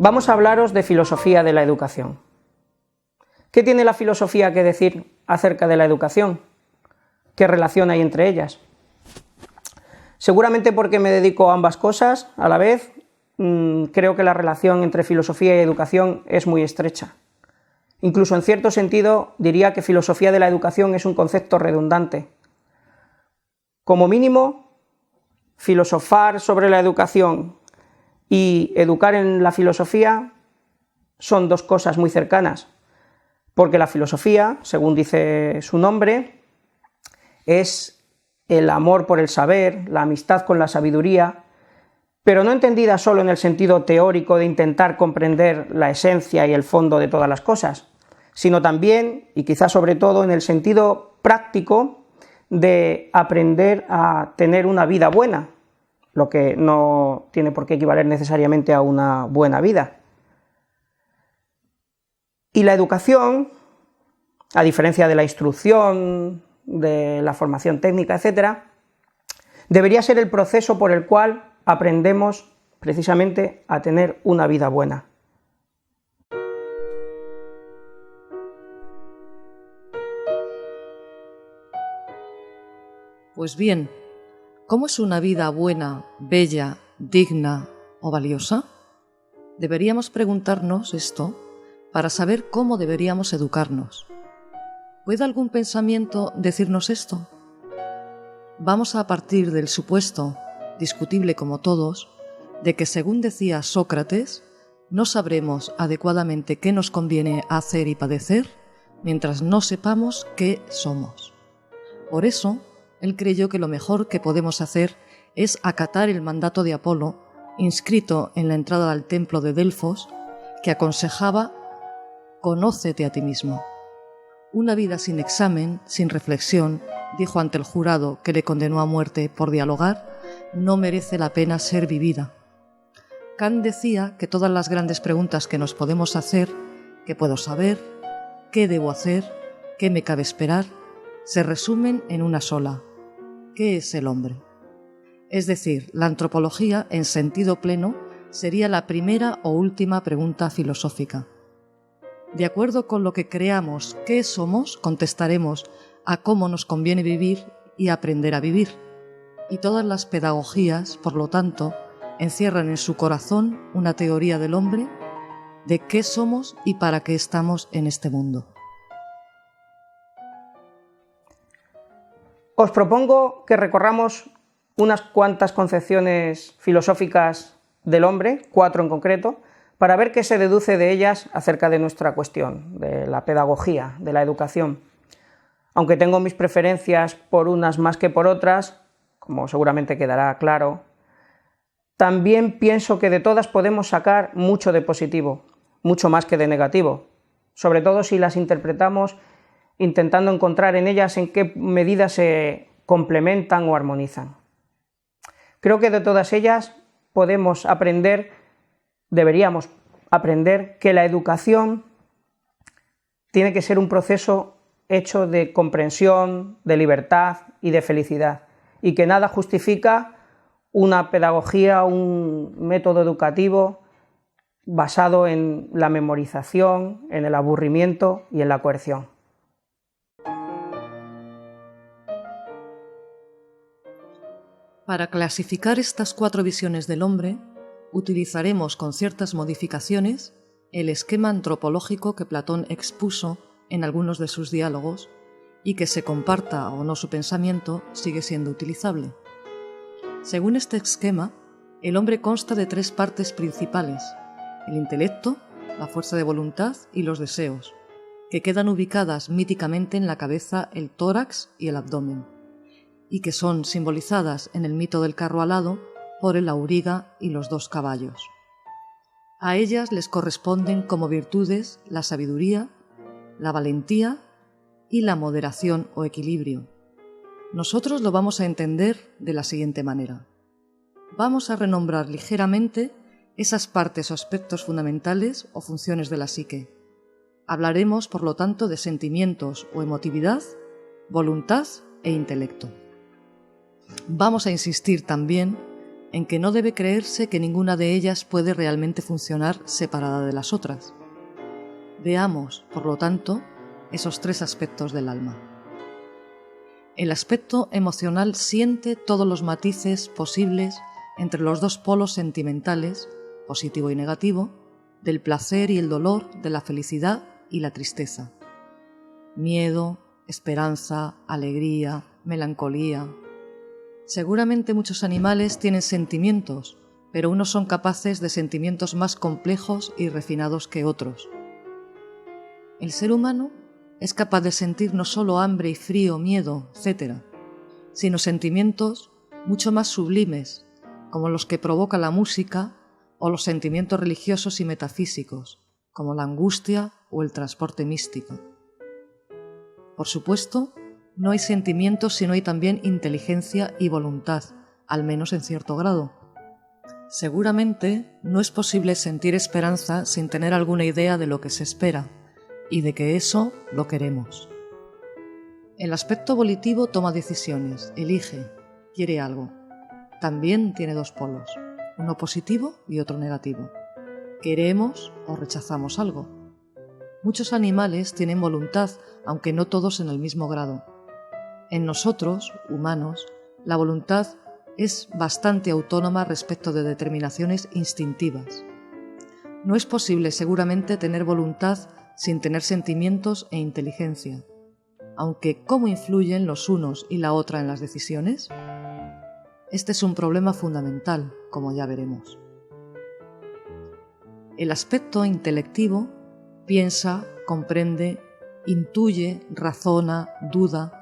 Vamos a hablaros de filosofía de la educación. ¿Qué tiene la filosofía que decir acerca de la educación? ¿Qué relación hay entre ellas? Seguramente porque me dedico a ambas cosas a la vez, creo que la relación entre filosofía y educación es muy estrecha. Incluso en cierto sentido diría que filosofía de la educación es un concepto redundante. Como mínimo, filosofar sobre la educación y educar en la filosofía son dos cosas muy cercanas, porque la filosofía, según dice su nombre, es el amor por el saber, la amistad con la sabiduría, pero no entendida solo en el sentido teórico de intentar comprender la esencia y el fondo de todas las cosas, sino también, y quizás sobre todo, en el sentido práctico de aprender a tener una vida buena, lo que no tiene por qué equivaler necesariamente a una buena vida. Y la educación, a diferencia de la instrucción, de la formación técnica, etc., debería ser el proceso por el cual aprendemos precisamente a tener una vida buena. Pues bien, ¿cómo es una vida buena, bella, digna o valiosa? Deberíamos preguntarnos esto para saber cómo deberíamos educarnos. ¿Puede algún pensamiento decirnos esto? Vamos a partir del supuesto, discutible como todos, de que, según decía Sócrates, no sabremos adecuadamente qué nos conviene hacer y padecer mientras no sepamos qué somos. Por eso, él creyó que lo mejor que podemos hacer es acatar el mandato de Apolo, inscrito en la entrada al templo de Delfos, que aconsejaba: «Conócete a ti mismo». Una vida sin examen, sin reflexión, dijo ante el jurado que le condenó a muerte por dialogar, no merece la pena ser vivida. Kant decía que todas las grandes preguntas que nos podemos hacer, ¿qué puedo saber?, ¿qué debo hacer?, ¿qué me cabe esperar?, se resumen en una sola: ¿qué es el hombre? Es decir, la antropología, en sentido pleno, sería la primera o última pregunta filosófica. De acuerdo con lo que creamos qué somos, contestaremos a cómo nos conviene vivir y aprender a vivir. Y todas las pedagogías, por lo tanto, encierran en su corazón una teoría del hombre, de qué somos y para qué estamos en este mundo. Os propongo que recorramos unas cuantas concepciones filosóficas del hombre, 4 en concreto, para ver qué se deduce de ellas acerca de nuestra cuestión, de la pedagogía, de la educación. Aunque tengo mis preferencias por unas más que por otras, como seguramente quedará claro, también pienso que de todas podemos sacar mucho de positivo, mucho más que de negativo, sobre todo si las interpretamos intentando encontrar en ellas en qué medida se complementan o armonizan. Creo que de todas ellas deberíamos aprender que la educación tiene que ser un proceso hecho de comprensión, de libertad y de felicidad, y que nada justifica una pedagogía, un método educativo basado en la memorización, en el aburrimiento y en la coerción. Para clasificar estas 4 visiones del hombre, utilizaremos con ciertas modificaciones el esquema antropológico que Platón expuso en algunos de sus diálogos y que, se comparta o no su pensamiento, sigue siendo utilizable. Según este esquema, el hombre consta de 3 partes principales: el intelecto, la fuerza de voluntad y los deseos, que quedan ubicadas míticamente en la cabeza, el tórax y el abdomen, y que son simbolizadas en el mito del carro alado por el auriga y los 2 caballos. A ellas les corresponden como virtudes la sabiduría, la valentía y la moderación o equilibrio. Nosotros lo vamos a entender de la siguiente manera. Vamos a renombrar ligeramente esas partes o aspectos fundamentales o funciones de la psique. Hablaremos, por lo tanto, de sentimientos o emotividad, voluntad e intelecto. Vamos a insistir también en que no debe creerse que ninguna de ellas puede realmente funcionar separada de las otras. Veamos, por lo tanto, esos tres aspectos del alma. El aspecto emocional siente todos los matices posibles entre los dos polos sentimentales, positivo y negativo, del placer y el dolor, de la felicidad y la tristeza. Miedo, esperanza, alegría, melancolía. Seguramente muchos animales tienen sentimientos, pero unos son capaces de sentimientos más complejos y refinados que otros. El ser humano es capaz de sentir no solo hambre y frío, miedo, etc., sino sentimientos mucho más sublimes, como los que provoca la música o los sentimientos religiosos y metafísicos, como la angustia o el transporte místico. Por supuesto, no hay sentimientos si no hay también inteligencia y voluntad, al menos en cierto grado. Seguramente no es posible sentir esperanza sin tener alguna idea de lo que se espera y de que eso lo queremos. El aspecto volitivo toma decisiones, elige, quiere algo. También tiene dos polos, uno positivo y otro negativo. Queremos o rechazamos algo. Muchos animales tienen voluntad, aunque no todos en el mismo grado. En nosotros, humanos, la voluntad es bastante autónoma respecto de determinaciones instintivas. No es posible seguramente tener voluntad sin tener sentimientos e inteligencia, aunque ¿cómo influyen los unos y la otra en las decisiones? Este es un problema fundamental, como ya veremos. El aspecto intelectivo piensa, comprende, intuye, razona, duda.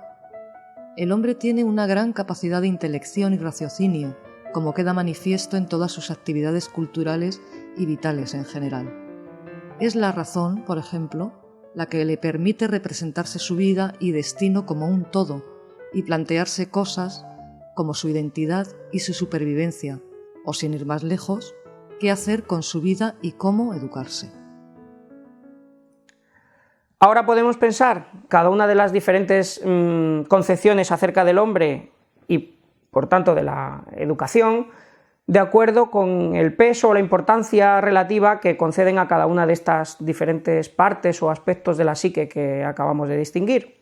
El hombre tiene una gran capacidad de intelección y raciocinio, como queda manifiesto en todas sus actividades culturales y vitales en general. Es la razón, por ejemplo, la que le permite representarse su vida y destino como un todo y plantearse cosas como su identidad y su supervivencia, o sin ir más lejos, qué hacer con su vida y cómo educarse. Ahora podemos pensar cada una de las diferentes concepciones acerca del hombre y, por tanto, de la educación, de acuerdo con el peso o la importancia relativa que conceden a cada una de estas diferentes partes o aspectos de la psique que acabamos de distinguir.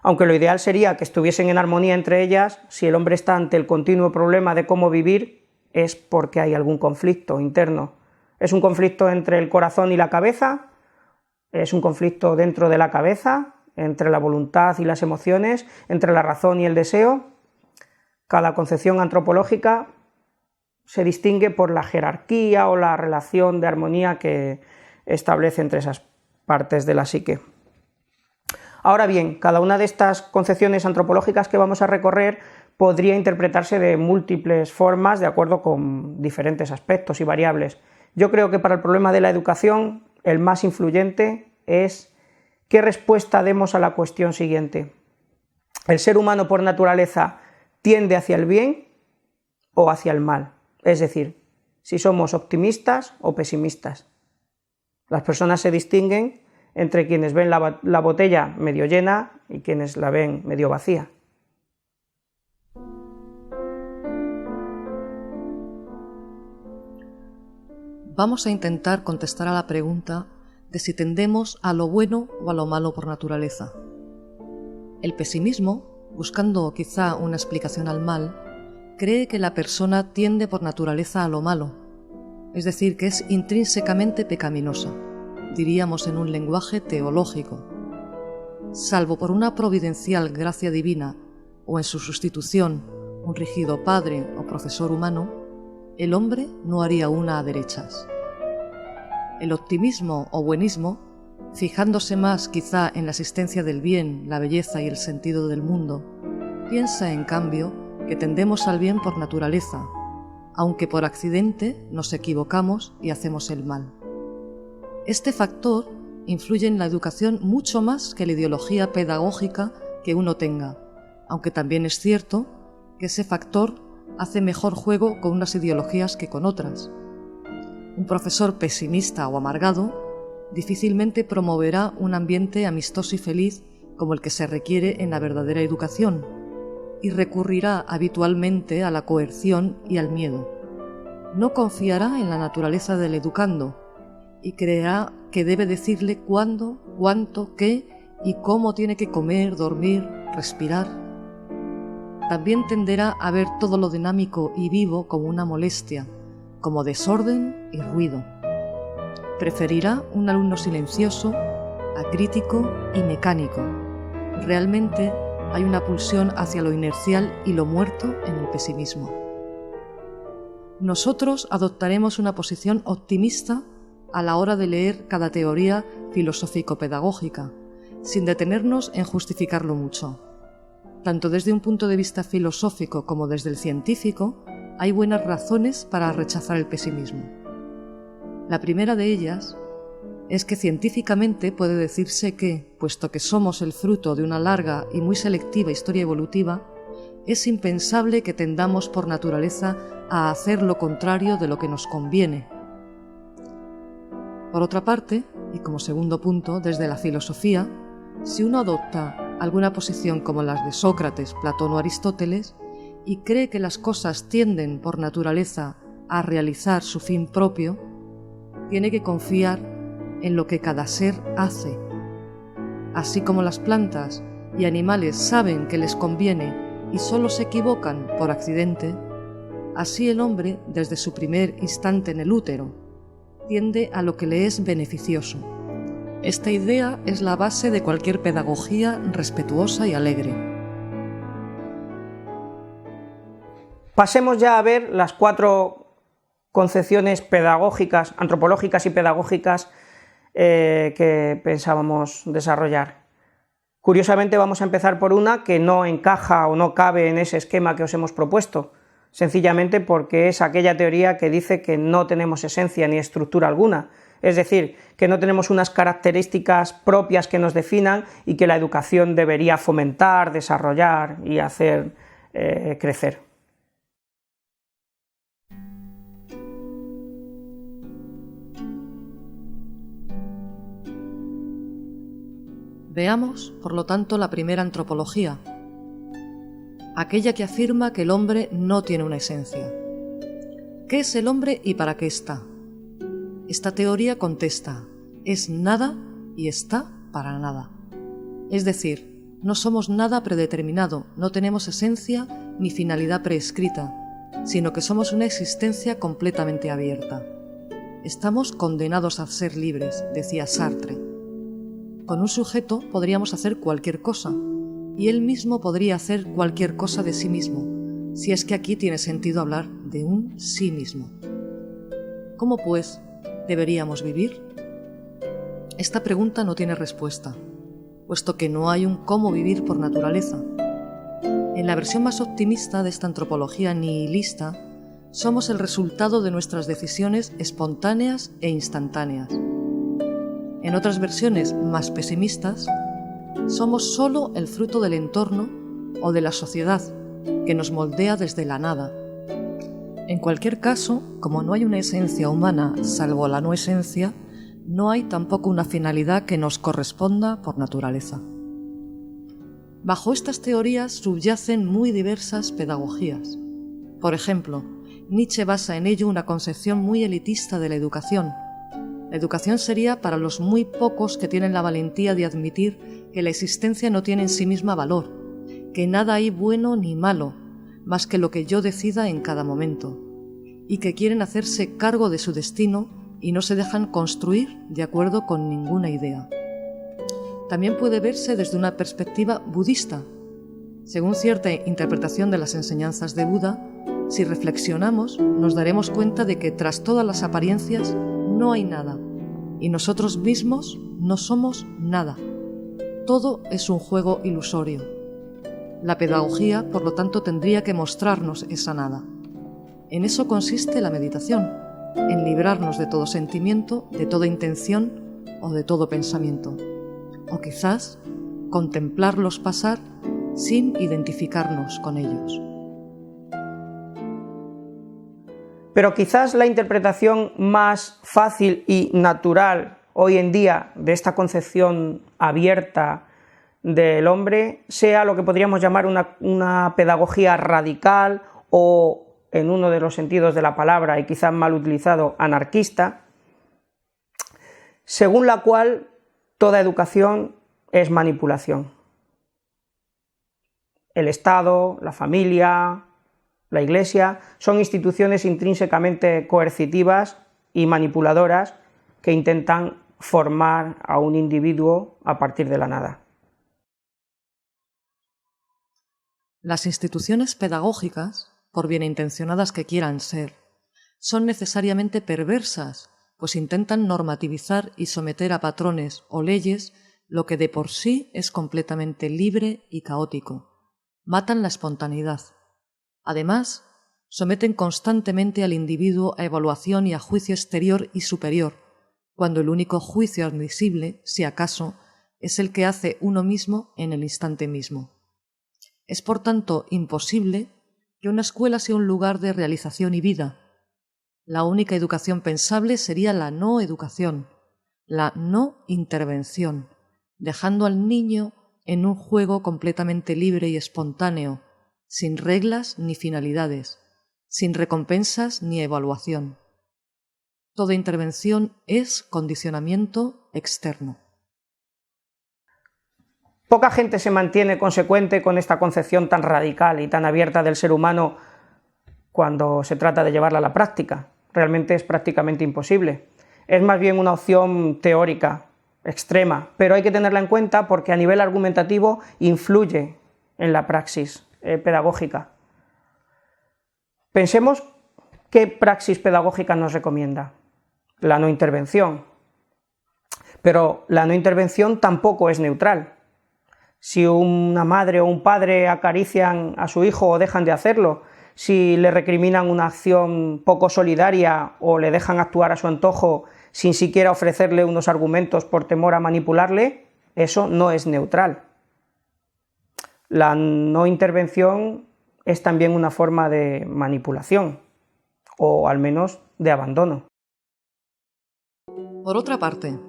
Aunque lo ideal sería que estuviesen en armonía entre ellas, si el hombre está ante el continuo problema de cómo vivir, es porque hay algún conflicto interno. ¿Es un conflicto entre el corazón y la cabeza? ¿Es un conflicto dentro de la cabeza, entre la voluntad y las emociones, entre la razón y el deseo? Cada concepción antropológica se distingue por la jerarquía o la relación de armonía que establece entre esas partes de la psique. Ahora bien, cada una de estas concepciones antropológicas que vamos a recorrer podría interpretarse de múltiples formas de acuerdo con diferentes aspectos y variables. Yo creo que para el problema de la educación el más influyente es qué respuesta demos a la cuestión siguiente. ¿El ser humano por naturaleza tiende hacia el bien o hacia el mal? Es decir, si somos optimistas o pesimistas. Las personas se distinguen entre quienes ven la botella medio llena y quienes la ven medio vacía. Vamos a intentar contestar a la pregunta de si tendemos a lo bueno o a lo malo por naturaleza. El pesimismo, buscando quizá una explicación al mal, cree que la persona tiende por naturaleza a lo malo, es decir, que es intrínsecamente pecaminosa, diríamos en un lenguaje teológico. Salvo por una providencial gracia divina o en su sustitución un rígido padre o profesor humano, el hombre no haría una a derechas. El optimismo o buenismo, fijándose más quizá en la existencia del bien, la belleza y el sentido del mundo, piensa en cambio que tendemos al bien por naturaleza, aunque por accidente nos equivocamos y hacemos el mal. Este factor influye en la educación mucho más que la ideología pedagógica que uno tenga, aunque también es cierto que ese factor hace mejor juego con unas ideologías que con otras. Un profesor pesimista o amargado difícilmente promoverá un ambiente amistoso y feliz como el que se requiere en la verdadera educación, y recurrirá habitualmente a la coerción y al miedo. No confiará en la naturaleza del educando y creerá que debe decirle cuándo, cuánto, qué y cómo tiene que comer, dormir, respirar. También tenderá a ver todo lo dinámico y vivo como una molestia, como desorden y ruido. Preferirá un alumno silencioso, acrítico y mecánico. Realmente hay una pulsión hacia lo inercial y lo muerto en el pesimismo. Nosotros adoptaremos una posición optimista a la hora de leer cada teoría filosófico-pedagógica, sin detenernos en justificarlo mucho. Tanto desde un punto de vista filosófico como desde el científico, hay buenas razones para rechazar el pesimismo. La primera de ellas es que científicamente puede decirse que, puesto que somos el fruto de una larga y muy selectiva historia evolutiva, es impensable que tendamos por naturaleza a hacer lo contrario de lo que nos conviene. Por otra parte, y como segundo punto, desde la filosofía, si uno adopta alguna posición como las de Sócrates, Platón o Aristóteles, y cree que las cosas tienden por naturaleza a realizar su fin propio, tiene que confiar en lo que cada ser hace. Así como las plantas y animales saben que les conviene y solo se equivocan por accidente, así el hombre, desde su primer instante en el útero, tiende a lo que le es beneficioso. Esta idea es la base de cualquier pedagogía respetuosa y alegre. Pasemos ya a ver las 4 concepciones pedagógicas, antropológicas y pedagógicas que pensábamos desarrollar. Curiosamente vamos a empezar por una que no encaja o no cabe en ese esquema que os hemos propuesto, sencillamente porque es aquella teoría que dice que no tenemos esencia ni estructura alguna, es decir, que no tenemos unas características propias que nos definan y que la educación debería fomentar, desarrollar y hacer crecer. Veamos, por lo tanto, la primera antropología, aquella que afirma que el hombre no tiene una esencia. ¿Qué es el hombre y para qué está? Esta teoría contesta, es nada y está para nada. Es decir, no somos nada predeterminado, no tenemos esencia ni finalidad prescrita, sino que somos una existencia completamente abierta. Estamos condenados a ser libres, decía Sartre. Con un sujeto podríamos hacer cualquier cosa, y él mismo podría hacer cualquier cosa de sí mismo, si es que aquí tiene sentido hablar de un sí mismo. ¿Cómo, pues, deberíamos vivir? Esta pregunta no tiene respuesta, puesto que no hay un cómo vivir por naturaleza. En la versión más optimista de esta antropología nihilista, somos el resultado de nuestras decisiones espontáneas e instantáneas. En otras versiones más pesimistas, somos solo el fruto del entorno o de la sociedad que nos moldea desde la nada. En cualquier caso, como no hay una esencia humana salvo la no esencia, no hay tampoco una finalidad que nos corresponda por naturaleza. Bajo estas teorías subyacen muy diversas pedagogías. Por ejemplo, Nietzsche basa en ello una concepción muy elitista de la educación. La educación sería para los muy pocos que tienen la valentía de admitir que la existencia no tiene en sí misma valor, que nada hay bueno ni malo, más que lo que yo decida en cada momento, y que quieren hacerse cargo de su destino y no se dejan construir de acuerdo con ninguna idea. También puede verse desde una perspectiva budista. Según cierta interpretación de las enseñanzas de Buda, si reflexionamos, nos daremos cuenta de que tras todas las apariencias no hay nada, y nosotros mismos no somos nada. Todo es un juego ilusorio. La pedagogía, por lo tanto, tendría que mostrarnos esa nada. En eso consiste la meditación, en librarnos de todo sentimiento, de toda intención o de todo pensamiento. O quizás contemplarlos pasar sin identificarnos con ellos. Pero quizás la interpretación más fácil y natural hoy en día de esta concepción abierta del hombre sea lo que podríamos llamar una pedagogía radical o, en uno de los sentidos de la palabra y quizás mal utilizado, anarquista, según la cual toda educación es manipulación. El Estado, la familia, la Iglesia son instituciones intrínsecamente coercitivas y manipuladoras que intentan formar a un individuo a partir de la nada. Las instituciones pedagógicas, por bien intencionadas que quieran ser, son necesariamente perversas, pues intentan normativizar y someter a patrones o leyes lo que de por sí es completamente libre y caótico. Matan la espontaneidad. Además, someten constantemente al individuo a evaluación y a juicio exterior y superior, cuando el único juicio admisible, si acaso, es el que hace uno mismo en el instante mismo. Es por tanto imposible que una escuela sea un lugar de realización y vida. La única educación pensable sería la no educación, la no intervención, dejando al niño en un juego completamente libre y espontáneo, sin reglas ni finalidades, sin recompensas ni evaluación. Toda intervención es condicionamiento externo. Poca gente se mantiene consecuente con esta concepción tan radical y tan abierta del ser humano cuando se trata de llevarla a la práctica. Realmente es prácticamente imposible. Es más bien una opción teórica, extrema, pero hay que tenerla en cuenta porque a nivel argumentativo influye en la praxis pedagógica. Pensemos qué praxis pedagógica nos recomienda. La no intervención. Pero la no intervención tampoco es neutral. Si una madre o un padre acarician a su hijo o dejan de hacerlo, si le recriminan una acción poco solidaria o le dejan actuar a su antojo sin siquiera ofrecerle unos argumentos por temor a manipularle, eso no es neutral. La no intervención es también una forma de manipulación, o al menos de abandono. Por otra parte,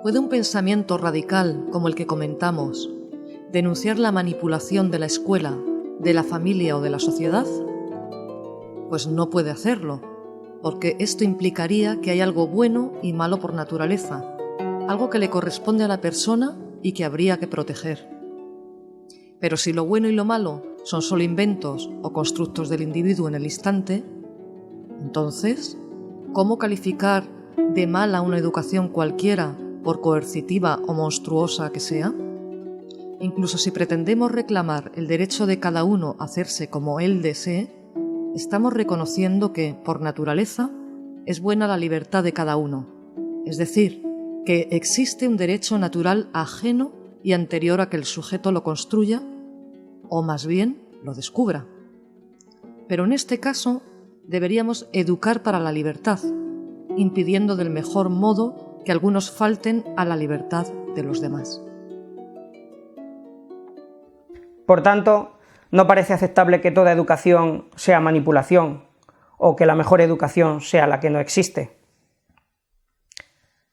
¿puede un pensamiento radical como el que comentamos denunciar la manipulación de la escuela, de la familia o de la sociedad? Pues no puede hacerlo, porque esto implicaría que hay algo bueno y malo por naturaleza, algo que le corresponde a la persona y que habría que proteger. Pero si lo bueno y lo malo son solo inventos o constructos del individuo en el instante, entonces, ¿cómo calificar de mala una educación cualquiera, por coercitiva o monstruosa que sea? Incluso si pretendemos reclamar el derecho de cada uno a hacerse como él desee, estamos reconociendo que, por naturaleza, es buena la libertad de cada uno, es decir, que existe un derecho natural ajeno y anterior a que el sujeto lo construya, o más bien lo descubra. Pero en este caso deberíamos educar para la libertad, impidiendo del mejor modo que algunos falten a la libertad de los demás. Por tanto, no parece aceptable que toda educación sea manipulación o que la mejor educación sea la que no existe.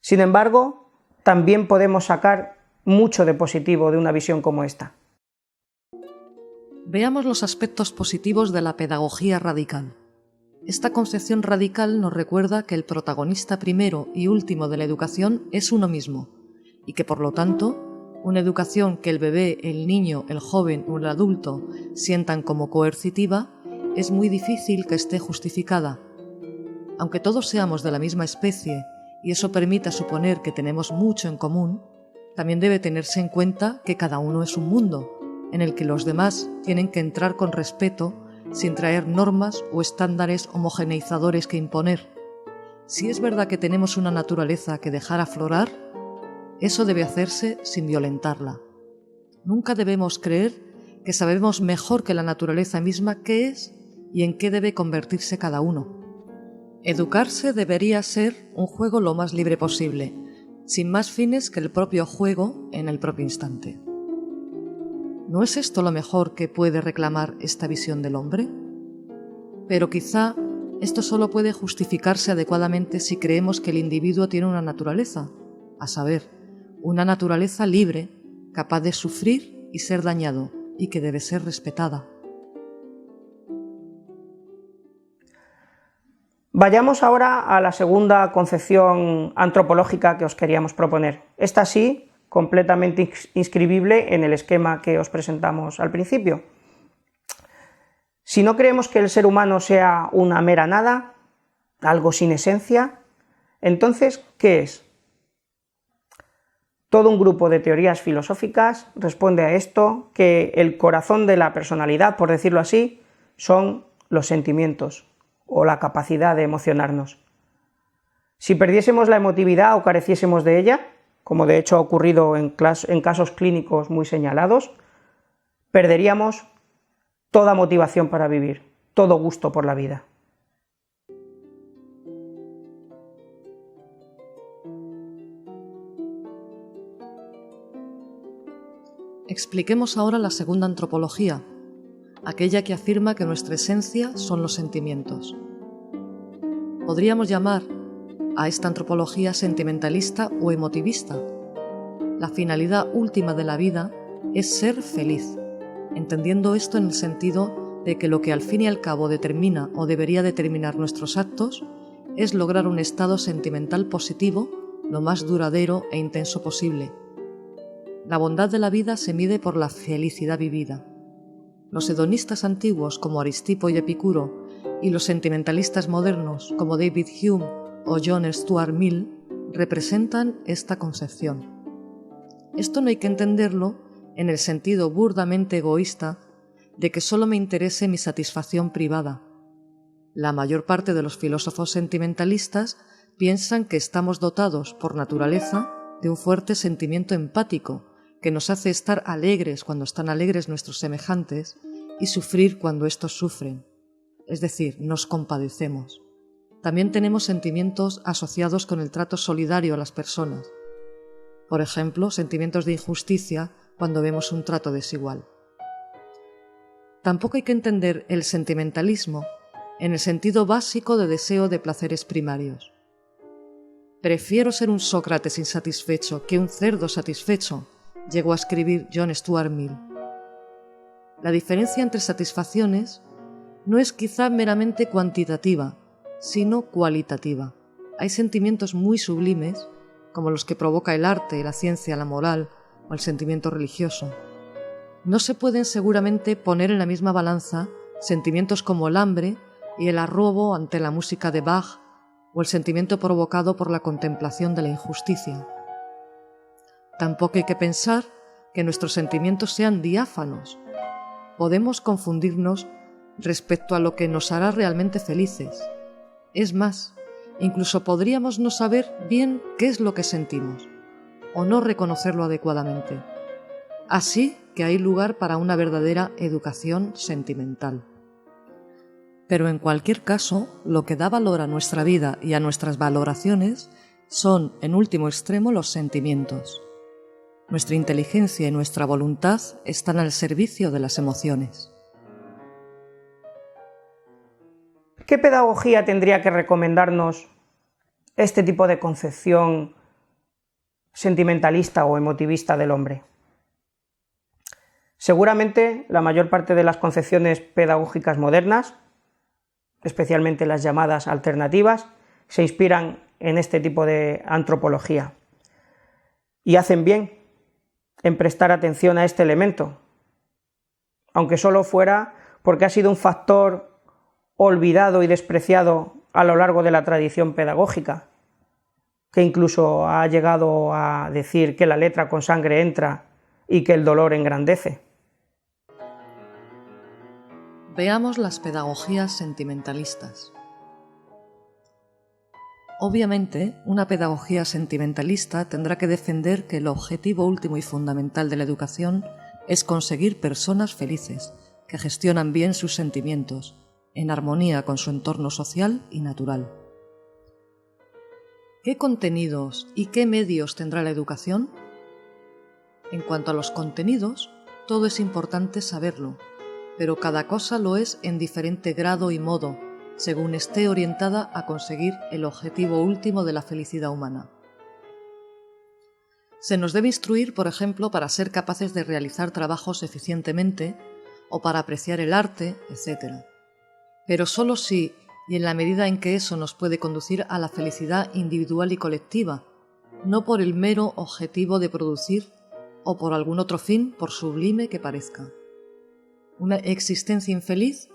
Sin embargo, también podemos sacar mucho de positivo de una visión como esta. Veamos los aspectos positivos de la pedagogía radical. Esta concepción radical nos recuerda que el protagonista primero y último de la educación es uno mismo, y que por lo tanto, una educación que el bebé, el niño, el joven o el adulto sientan como coercitiva es muy difícil que esté justificada. Aunque todos seamos de la misma especie y eso permita suponer que tenemos mucho en común, también debe tenerse en cuenta que cada uno es un mundo, en el que los demás tienen que entrar con respeto sin traer normas o estándares homogeneizadores que imponer. Si es verdad que tenemos una naturaleza que dejar aflorar, eso debe hacerse sin violentarla. Nunca debemos creer que sabemos mejor que la naturaleza misma qué es y en qué debe convertirse cada uno. Educarse debería ser un juego lo más libre posible, sin más fines que el propio juego en el propio instante. ¿No es esto lo mejor que puede reclamar esta visión del hombre? Pero quizá esto solo puede justificarse adecuadamente si creemos que el individuo tiene una naturaleza, a saber, una naturaleza libre capaz de sufrir y ser dañado, y que debe ser respetada. Vayamos ahora a la segunda concepción antropológica que os queríamos proponer. Esta sí, completamente inscribible en el esquema que os presentamos al principio. Si no creemos que el ser humano sea una mera nada, algo sin esencia, entonces, ¿qué es? Todo un grupo de teorías filosóficas responde a esto, que el corazón de la personalidad, por decirlo así, son los sentimientos o la capacidad de emocionarnos. Si perdiésemos la emotividad o careciésemos de ella, como de hecho ha ocurrido en casos clínicos muy señalados, perderíamos toda motivación para vivir, todo gusto por la vida. Expliquemos ahora la segunda antropología, aquella que afirma que nuestra esencia son los sentimientos. Podríamos llamar a esta antropología sentimentalista o emotivista. La finalidad última de la vida es ser feliz, entendiendo esto en el sentido de que lo que al fin y al cabo determina o debería determinar nuestros actos es lograr un estado sentimental positivo lo más duradero e intenso posible. La bondad de la vida se mide por la felicidad vivida. Los hedonistas antiguos como Aristipo y Epicuro y los sentimentalistas modernos como David Hume o John Stuart Mill representan esta concepción. Esto no hay que entenderlo en el sentido burdamente egoísta de que solo me interese mi satisfacción privada. La mayor parte de los filósofos sentimentalistas piensan que estamos dotados por naturaleza de un fuerte sentimiento empático que nos hace estar alegres cuando están alegres nuestros semejantes y sufrir cuando éstos sufren, es decir, nos compadecemos. También tenemos sentimientos asociados con el trato solidario a las personas. Por ejemplo, sentimientos de injusticia cuando vemos un trato desigual. Tampoco hay que entender el sentimentalismo en el sentido básico de deseo de placeres primarios. Prefiero ser un Sócrates insatisfecho que un cerdo satisfecho, llegó a escribir John Stuart Mill. La diferencia entre satisfacciones no es quizá meramente cuantitativa, sino cualitativa. Hay sentimientos muy sublimes, como los que provoca el arte, la ciencia, la moral o el sentimiento religioso. No se pueden seguramente poner en la misma balanza sentimientos como el hambre y el arrobo ante la música de Bach o el sentimiento provocado por la contemplación de la injusticia. Tampoco hay que pensar que nuestros sentimientos sean diáfanos. Podemos confundirnos respecto a lo que nos hará realmente felices. Es más, incluso podríamos no saber bien qué es lo que sentimos, o no reconocerlo adecuadamente. Así que hay lugar para una verdadera educación sentimental. Pero en cualquier caso, lo que da valor a nuestra vida y a nuestras valoraciones son, en último extremo, los sentimientos. Nuestra inteligencia y nuestra voluntad están al servicio de las emociones. ¿Qué pedagogía tendría que recomendarnos este tipo de concepción sentimentalista o emotivista del hombre? Seguramente la mayor parte de las concepciones pedagógicas modernas, especialmente las llamadas alternativas, se inspiran en este tipo de antropología y hacen bien en prestar atención a este elemento, aunque solo fuera porque ha sido un factor olvidado y despreciado a lo largo de la tradición pedagógica, que incluso ha llegado a decir que la letra con sangre entra y que el dolor engrandece. Veamos las pedagogías sentimentalistas. Obviamente, una pedagogía sentimentalista tendrá que defender que el objetivo último y fundamental de la educación es conseguir personas felices, que gestionan bien sus sentimientos, en armonía con su entorno social y natural. ¿Qué contenidos y qué medios tendrá la educación? En cuanto a los contenidos, todo es importante saberlo, pero cada cosa lo es en diferente grado y modo, según esté orientada a conseguir el objetivo último de la felicidad humana. Se nos debe instruir, por ejemplo, para ser capaces de realizar trabajos eficientemente o para apreciar el arte, etc. Pero solo si y en la medida en que eso nos puede conducir a la felicidad individual y colectiva, no por el mero objetivo de producir o por algún otro fin, por sublime que parezca. Una existencia infeliz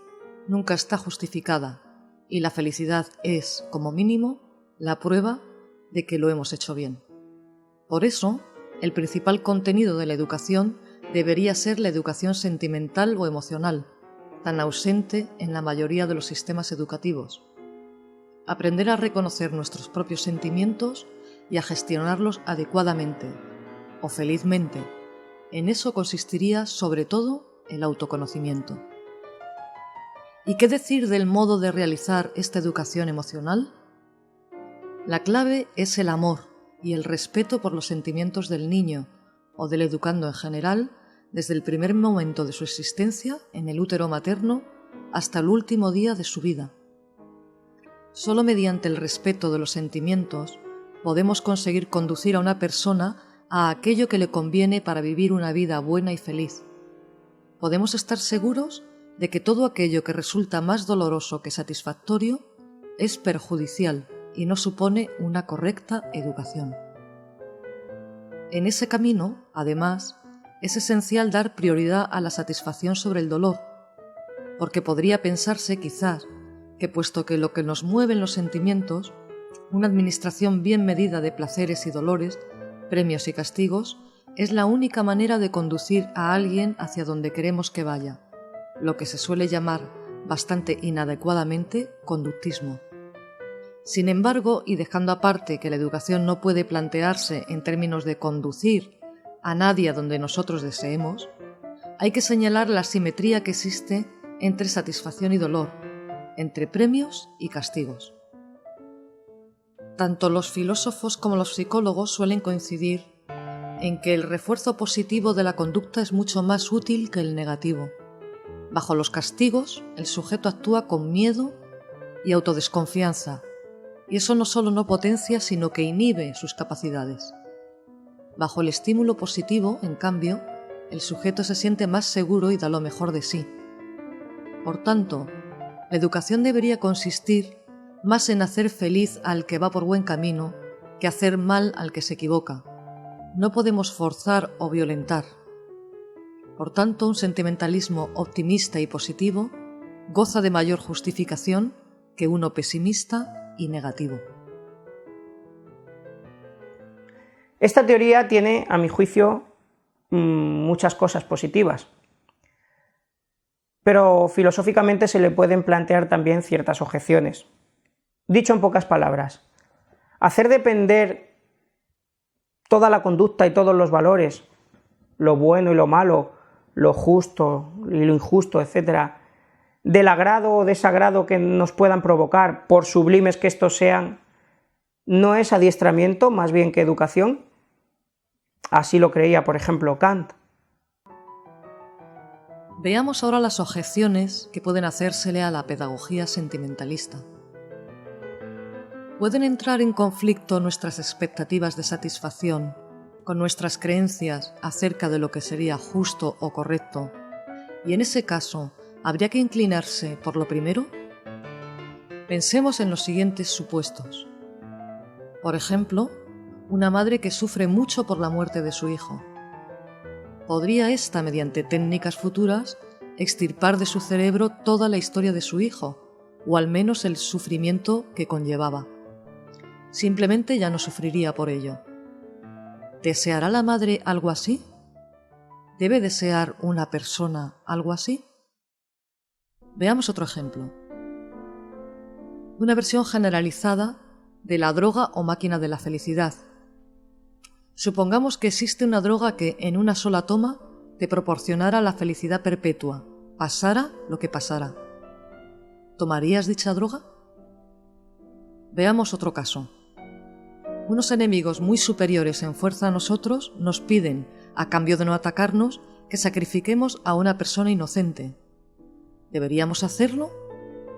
nunca está justificada y la felicidad es, como mínimo, la prueba de que lo hemos hecho bien. Por eso, el principal contenido de la educación debería ser la educación sentimental o emocional, tan ausente en la mayoría de los sistemas educativos. Aprender a reconocer nuestros propios sentimientos y a gestionarlos adecuadamente o felizmente. En eso consistiría, sobre todo, el autoconocimiento. ¿Y qué decir del modo de realizar esta educación emocional? La clave es el amor y el respeto por los sentimientos del niño o del educando en general, desde el primer momento de su existencia en el útero materno hasta el último día de su vida. Solo mediante el respeto de los sentimientos podemos conseguir conducir a una persona a aquello que le conviene para vivir una vida buena y feliz. Podemos estar seguros de que todo aquello que resulta más doloroso que satisfactorio es perjudicial y no supone una correcta educación. En ese camino, además, es esencial dar prioridad a la satisfacción sobre el dolor, porque podría pensarse quizás que puesto que lo que nos mueven los sentimientos, una administración bien medida de placeres y dolores, premios y castigos, es la única manera de conducir a alguien hacia donde queremos que vaya, lo que se suele llamar, bastante inadecuadamente, conductismo. Sin embargo, y dejando aparte que la educación no puede plantearse en términos de conducir a nadie a donde nosotros deseemos, hay que señalar la asimetría que existe entre satisfacción y dolor, entre premios y castigos. Tanto los filósofos como los psicólogos suelen coincidir en que el refuerzo positivo de la conducta es mucho más útil que el negativo. Bajo los castigos, el sujeto actúa con miedo y autodesconfianza, y eso no solo no potencia, sino que inhibe sus capacidades. Bajo el estímulo positivo, en cambio, el sujeto se siente más seguro y da lo mejor de sí. Por tanto, la educación debería consistir más en hacer feliz al que va por buen camino que hacer mal al que se equivoca. No podemos forzar o violentar. Por tanto, un sentimentalismo optimista y positivo goza de mayor justificación que uno pesimista y negativo. Esta teoría tiene, a mi juicio, muchas cosas positivas, pero filosóficamente se le pueden plantear también ciertas objeciones. Dicho en pocas palabras, hacer depender toda la conducta y todos los valores, lo bueno y lo malo, lo justo y lo injusto, etc., del agrado o desagrado que nos puedan provocar, por sublimes que estos sean, ¿no es adiestramiento más bien que educación? Así lo creía, por ejemplo, Kant. Veamos ahora las objeciones que pueden hacérsele a la pedagogía sentimentalista. ¿Pueden entrar en conflicto nuestras expectativas de satisfacción con nuestras creencias acerca de lo que sería justo o correcto? Y en ese caso, ¿habría que inclinarse por lo primero? Pensemos en los siguientes supuestos. Por ejemplo, una madre que sufre mucho por la muerte de su hijo. ¿Podría ésta, mediante técnicas futuras, extirpar de su cerebro toda la historia de su hijo, o al menos el sufrimiento que conllevaba? Simplemente ya no sufriría por ello. ¿Deseará la madre algo así? ¿Debe desear una persona algo así? Veamos otro ejemplo. Una versión generalizada de la droga o máquina de la felicidad. Supongamos que existe una droga que, en una sola toma, te proporcionara la felicidad perpetua, pasara lo que pasara. ¿Tomarías dicha droga? Veamos otro caso. Unos enemigos muy superiores en fuerza a nosotros nos piden, a cambio de no atacarnos, que sacrifiquemos a una persona inocente. ¿Deberíamos hacerlo?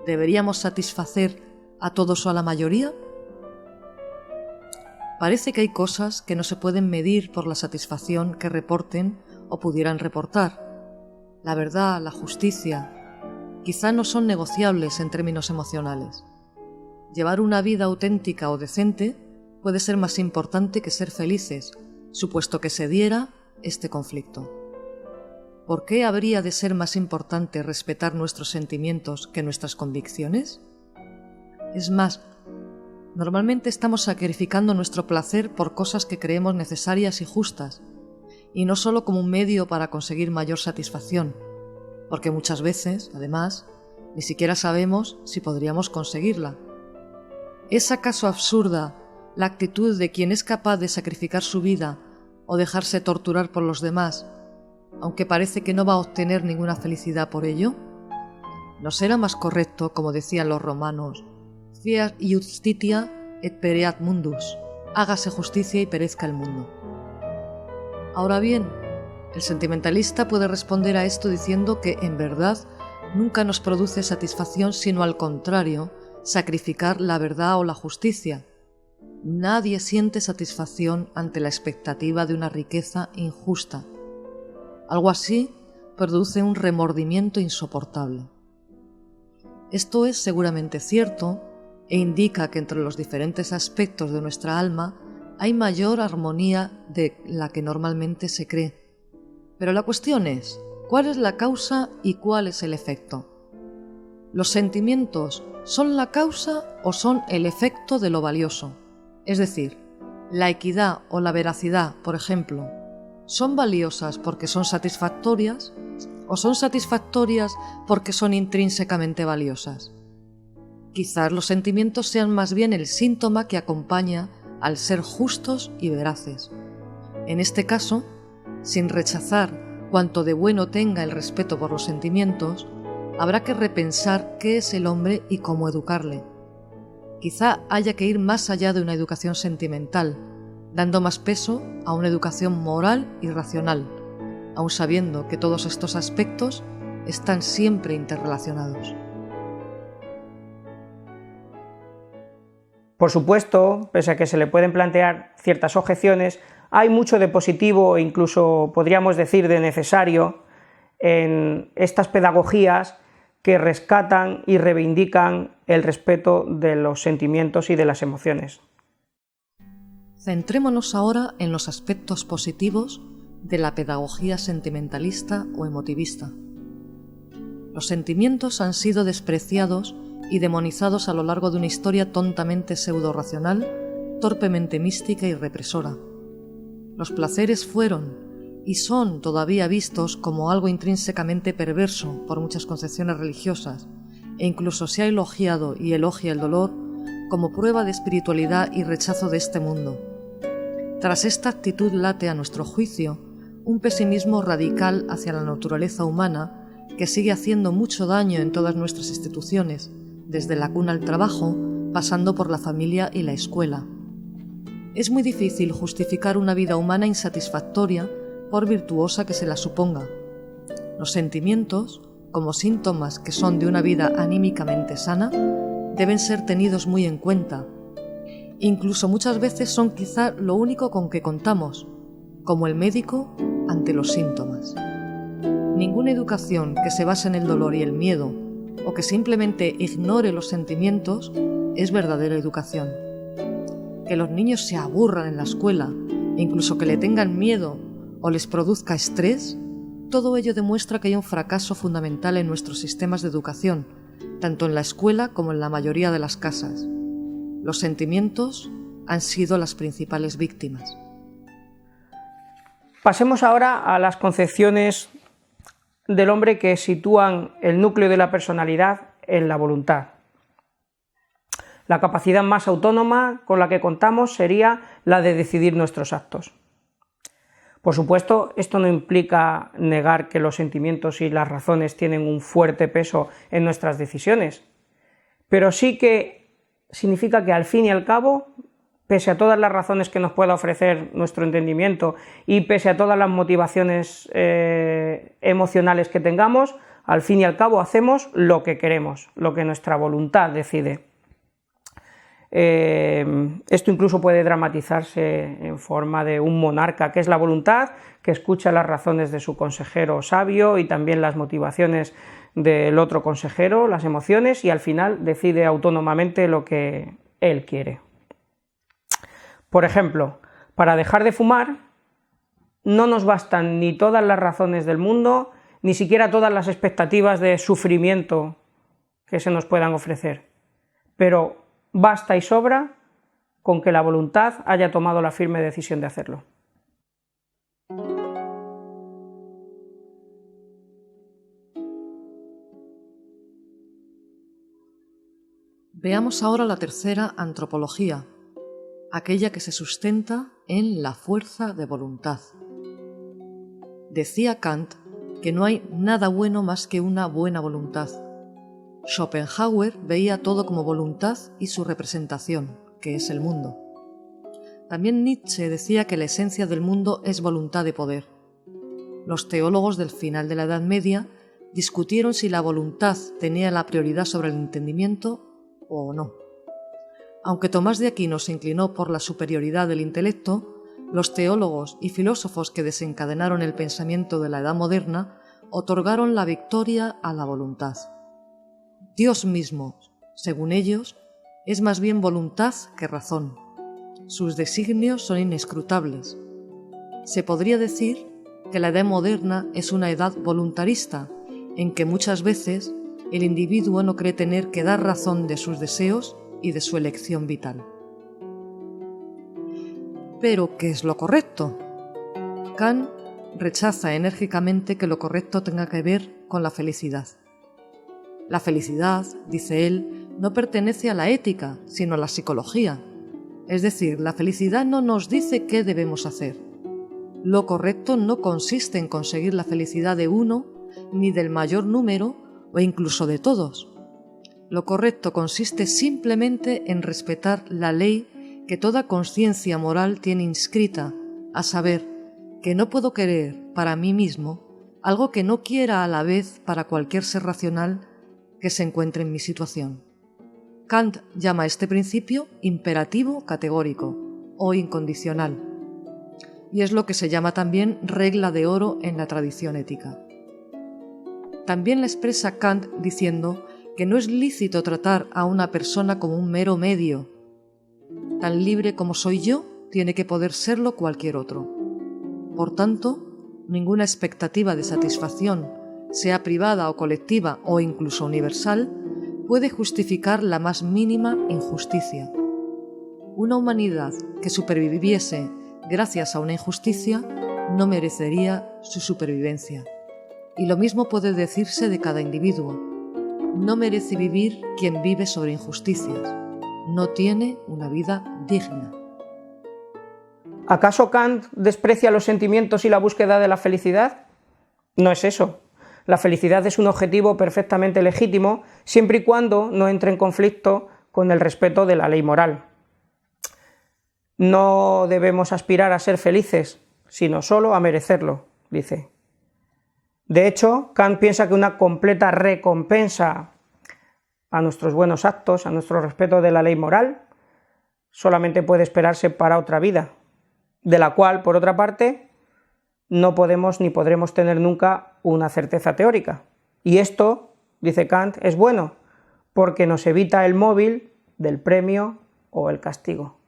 ¿Deberíamos satisfacer a todos o a la mayoría? Parece que hay cosas que no se pueden medir por la satisfacción que reporten o pudieran reportar. La verdad, la justicia, quizá no son negociables en términos emocionales. Llevar una vida auténtica o decente puede ser más importante que ser felices, supuesto que se diera este conflicto. ¿Por qué habría de ser más importante respetar nuestros sentimientos que nuestras convicciones? Es más, normalmente estamos sacrificando nuestro placer por cosas que creemos necesarias y justas, y no solo como un medio para conseguir mayor satisfacción, porque muchas veces, además, ni siquiera sabemos si podríamos conseguirla. ¿Es acaso absurda la actitud de quien es capaz de sacrificar su vida o dejarse torturar por los demás, aunque parece que no va a obtener ninguna felicidad por ello? ¿No será más correcto, como decían los romanos, fiat iustitia et pereat mundus, hágase justicia y perezca el mundo? Ahora bien, el sentimentalista puede responder a esto diciendo que, en verdad, nunca nos produce satisfacción, sino al contrario, sacrificar la verdad o la justicia. Nadie siente satisfacción ante la expectativa de una riqueza injusta. Algo así produce un remordimiento insoportable. Esto es seguramente cierto e indica que entre los diferentes aspectos de nuestra alma hay mayor armonía de la que normalmente se cree. Pero la cuestión es, ¿cuál es la causa y cuál es el efecto? ¿Los sentimientos son la causa o son el efecto de lo valioso? Es decir, la equidad o la veracidad, por ejemplo, ¿son valiosas porque son satisfactorias o son satisfactorias porque son intrínsecamente valiosas? Quizás los sentimientos sean más bien el síntoma que acompaña al ser justos y veraces. En este caso, sin rechazar cuanto de bueno tenga el respeto por los sentimientos, habrá que repensar qué es el hombre y cómo educarle. Quizá haya que ir más allá de una educación sentimental, dando más peso a una educación moral y racional, aun sabiendo que todos estos aspectos están siempre interrelacionados. Por supuesto, pese a que se le pueden plantear ciertas objeciones, hay mucho de positivo e incluso podríamos decir de necesario en estas pedagogías que rescatan y reivindican el respeto de los sentimientos y de las emociones. Centrémonos ahora en los aspectos positivos de la pedagogía sentimentalista o emotivista. Los sentimientos han sido despreciados y demonizados a lo largo de una historia tontamente pseudo-racional, torpemente mística y represora. Los placeres fueron y son todavía vistos como algo intrínsecamente perverso por muchas concepciones religiosas, e incluso se ha elogiado y elogia el dolor como prueba de espiritualidad y rechazo de este mundo. Tras esta actitud late, a nuestro juicio, un pesimismo radical hacia la naturaleza humana que sigue haciendo mucho daño en todas nuestras instituciones, desde la cuna al trabajo, pasando por la familia y la escuela. Es muy difícil justificar una vida humana insatisfactoria por virtuosa que se la suponga. Los sentimientos, como síntomas que son de una vida anímicamente sana, deben ser tenidos muy en cuenta. Incluso muchas veces son quizá lo único con que contamos, como el médico ante los síntomas. Ninguna educación que se base en el dolor y el miedo, o que simplemente ignore los sentimientos, es verdadera educación. Que los niños se aburran en la escuela, e incluso que le tengan miedo o les produzca estrés, todo ello demuestra que hay un fracaso fundamental en nuestros sistemas de educación, tanto en la escuela como en la mayoría de las casas. Los sentimientos han sido las principales víctimas. Pasemos ahora a las concepciones del hombre que sitúan el núcleo de la personalidad en la voluntad. La capacidad más autónoma con la que contamos sería la de decidir nuestros actos. Por supuesto, esto no implica negar que los sentimientos y las razones tienen un fuerte peso en nuestras decisiones, pero sí que significa que al fin y al cabo, pese a todas las razones que nos pueda ofrecer nuestro entendimiento y pese a todas las motivaciones emocionales que tengamos, al fin y al cabo hacemos lo que queremos, lo que nuestra voluntad decide. Esto incluso puede dramatizarse en forma de un monarca, que es la voluntad, que escucha las razones de su consejero sabio y también las motivaciones del otro consejero, las emociones, y al final decide autónomamente lo que él quiere. Por ejemplo, para dejar de fumar no nos bastan ni todas las razones del mundo, ni siquiera todas las expectativas de sufrimiento que se nos puedan ofrecer, pero basta y sobra con que la voluntad haya tomado la firme decisión de hacerlo. Veamos ahora la tercera antropología, aquella que se sustenta en la fuerza de voluntad. Decía Kant que no hay nada bueno más que una buena voluntad. Schopenhauer veía todo como voluntad y su representación, que es el mundo. También Nietzsche decía que la esencia del mundo es voluntad de poder. Los teólogos del final de la Edad Media discutieron si la voluntad tenía la prioridad sobre el entendimiento o no. Aunque Tomás de Aquino se inclinó por la superioridad del intelecto, los teólogos y filósofos que desencadenaron el pensamiento de la Edad Moderna otorgaron la victoria a la voluntad. Dios mismo, según ellos, es más bien voluntad que razón. Sus designios son inescrutables. Se podría decir que la edad moderna es una edad voluntarista, en que muchas veces el individuo no cree tener que dar razón de sus deseos y de su elección vital. Pero, ¿qué es lo correcto? Kant rechaza enérgicamente que lo correcto tenga que ver con la felicidad. La felicidad, dice él, no pertenece a la ética, sino a la psicología. Es decir, la felicidad no nos dice qué debemos hacer. Lo correcto no consiste en conseguir la felicidad de uno, ni del mayor número, o incluso de todos. Lo correcto consiste simplemente en respetar la ley que toda conciencia moral tiene inscrita, a saber, que no puedo querer para mí mismo algo que no quiera a la vez para cualquier ser racional que se encuentre en mi situación. Kant llama a este principio imperativo categórico o incondicional, y es lo que se llama también regla de oro en la tradición ética. También la expresa Kant diciendo que no es lícito tratar a una persona como un mero medio. Tan libre como soy yo, tiene que poder serlo cualquier otro. Por tanto, ninguna expectativa de satisfacción, sea privada o colectiva o incluso universal, puede justificar la más mínima injusticia. Una humanidad que superviviese gracias a una injusticia no merecería su supervivencia. Y lo mismo puede decirse de cada individuo. No merece vivir quien vive sobre injusticias. No tiene una vida digna. ¿Acaso Kant desprecia los sentimientos y la búsqueda de la felicidad? No es eso. La felicidad es un objetivo perfectamente legítimo siempre y cuando no entre en conflicto con el respeto de la ley moral. No debemos aspirar a ser felices, sino solo a merecerlo, dice. De hecho, Kant piensa que una completa recompensa a nuestros buenos actos, a nuestro respeto de la ley moral, solamente puede esperarse para otra vida, de la cual, por otra parte, no podemos ni podremos tener nunca una certeza teórica. Y esto, dice Kant, es bueno, porque nos evita el móvil del premio o el castigo.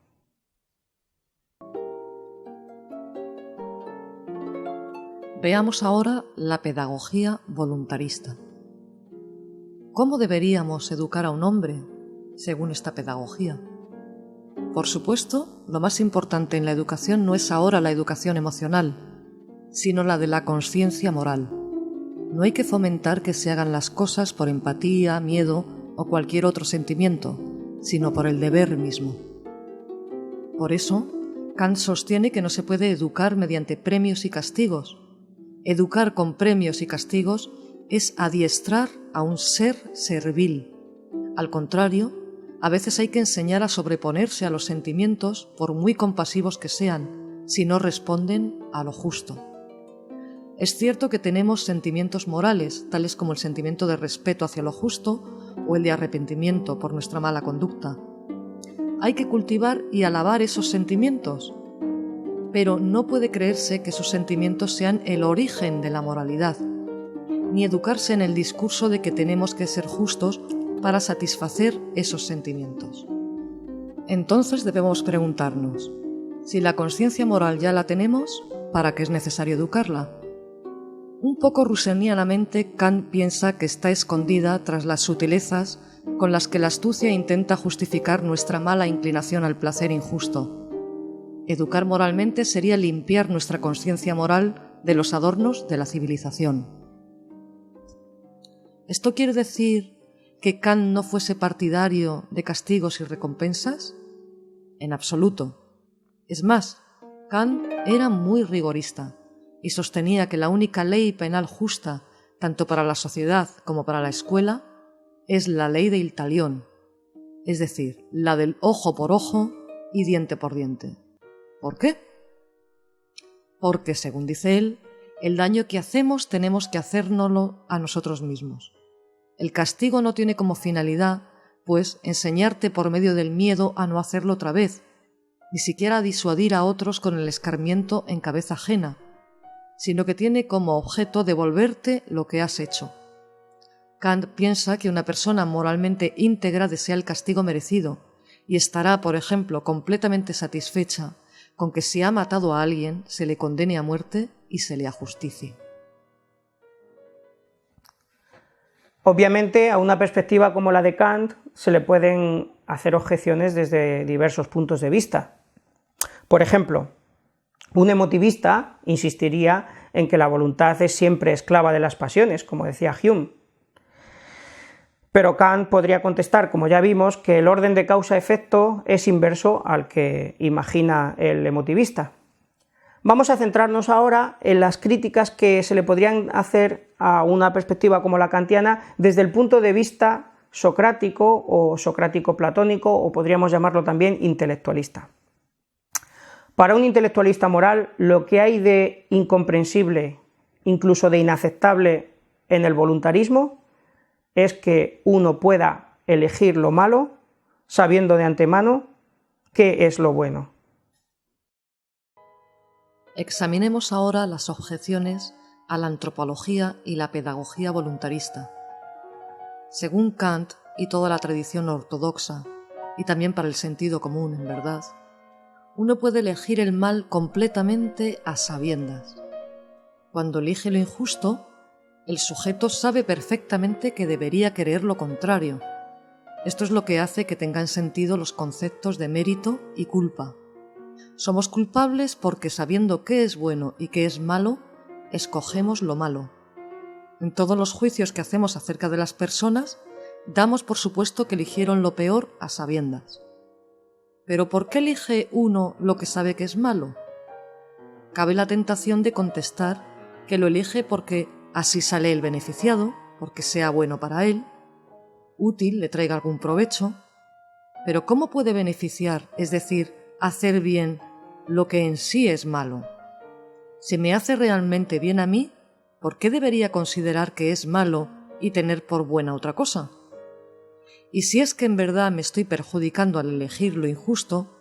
Veamos ahora la pedagogía voluntarista. ¿Cómo deberíamos educar a un hombre según esta pedagogía? Por supuesto, lo más importante en la educación no es ahora la educación emocional, sino la de la conciencia moral. No hay que fomentar que se hagan las cosas por empatía, miedo o cualquier otro sentimiento, sino por el deber mismo. Por eso, Kant sostiene que no se puede educar mediante premios y castigos. Educar con premios y castigos es adiestrar a un ser servil. Al contrario, a veces hay que enseñar a sobreponerse a los sentimientos, por muy compasivos que sean, si no responden a lo justo. Es cierto que tenemos sentimientos morales, tales como el sentimiento de respeto hacia lo justo o el de arrepentimiento por nuestra mala conducta. hay que cultivar y alabar esos sentimientos, pero no puede creerse que esos sentimientos sean el origen de la moralidad, ni educarse en el discurso de que tenemos que ser justos para satisfacer esos sentimientos. Entonces debemos preguntarnos, si la conciencia moral ya la tenemos, ¿para qué es necesario educarla? Un poco rusenianamente, Kant piensa que está escondida tras las sutilezas con las que la astucia intenta justificar nuestra mala inclinación al placer injusto. Educar moralmente sería limpiar nuestra conciencia moral de los adornos de la civilización. ¿Esto quiere decir que Kant no fuese partidario de castigos y recompensas? En absoluto. Es más, Kant era muy rigorista y sostenía que la única ley penal justa, tanto para la sociedad como para la escuela, es la ley del talión, es decir, la del ojo por ojo y diente por diente. ¿Por qué? Porque, según dice él, el daño que hacemos tenemos que hacérnoslo a nosotros mismos. El castigo no tiene como finalidad, pues, enseñarte por medio del miedo a no hacerlo otra vez, ni siquiera a disuadir a otros con el escarmiento en cabeza ajena, sino que tiene como objeto devolverte lo que has hecho. Kant piensa que una persona moralmente íntegra desea el castigo merecido y estará, por ejemplo, completamente satisfecha con que si ha matado a alguien se le condene a muerte y se le ajusticie. Obviamente, a una perspectiva como la de Kant se le pueden hacer objeciones desde diversos puntos de vista. Por ejemplo, un emotivista insistiría en que la voluntad es siempre esclava de las pasiones, como decía Hume. Pero Kant podría contestar, como ya vimos, que el orden de causa-efecto es inverso al que imagina el emotivista. Vamos a centrarnos ahora en las críticas que se le podrían hacer a una perspectiva como la kantiana desde el punto de vista socrático o socrático-platónico, o podríamos llamarlo también intelectualista. Para un intelectualista moral, lo que hay de incomprensible, incluso de inaceptable en el voluntarismo, es que uno pueda elegir lo malo sabiendo de antemano qué es lo bueno. Examinemos ahora las objeciones a la antropología y la pedagogía voluntarista. Según Kant y toda la tradición ortodoxa, y también para el sentido común, en verdad, uno puede elegir el mal completamente a sabiendas. Cuando elige lo injusto, el sujeto sabe perfectamente que debería querer lo contrario. Esto es lo que hace que tengan sentido los conceptos de mérito y culpa. Somos culpables porque, sabiendo qué es bueno y qué es malo, escogemos lo malo. En todos los juicios que hacemos acerca de las personas, damos por supuesto que eligieron lo peor a sabiendas. ¿Pero por qué elige uno lo que sabe que es malo? Cabe la tentación de contestar que lo elige porque así sale el beneficiado, porque sea bueno para él, útil, le traiga algún provecho. Pero ¿cómo puede beneficiar, es decir, hacer bien, lo que en sí es malo? Si me hace realmente bien a mí, ¿por qué debería considerar que es malo y tener por buena otra cosa? Y si es que en verdad me estoy perjudicando al elegir lo injusto,